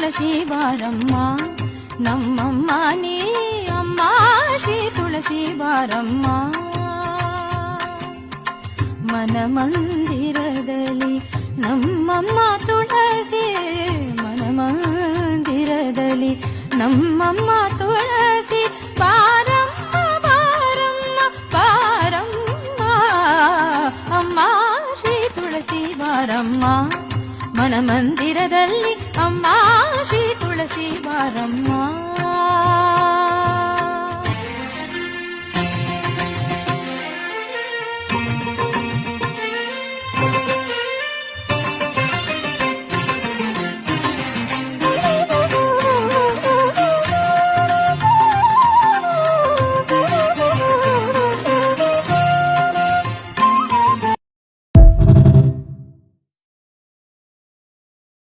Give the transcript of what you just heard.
ತುಳಸಿ ಬಾರಮ್ಮ ನಮ್ಮಮ್ಮ ನೀ ಅಮ್ಮ ಶ್ರೀ ತುಳಸಿ ಬಾರಮ್ಮ. ಮನ ಮಂದಿರದಲ್ಲಿ ನಮ್ಮಮ್ಮ ತುಳಸಿ, ಮನ ಮಂದಿರದಲ್ಲಿ ನಮ್ಮಮ್ಮ ತುಳಸಿ ಬಾರಮ್ಮ ಬಾರಮ್ಮ ಬಾರಮ್ಮ ಅಮ್ಮ ಶ್ರೀ ತುಳಸಿ ಬಾರಮ್ಮ. ಮನ ಮಂದಿರದಲ್ಲಿ ಅಮ್ಮ ಶ್ರೀ ತುಳಸಿ ಬಾರಮ್ಮ.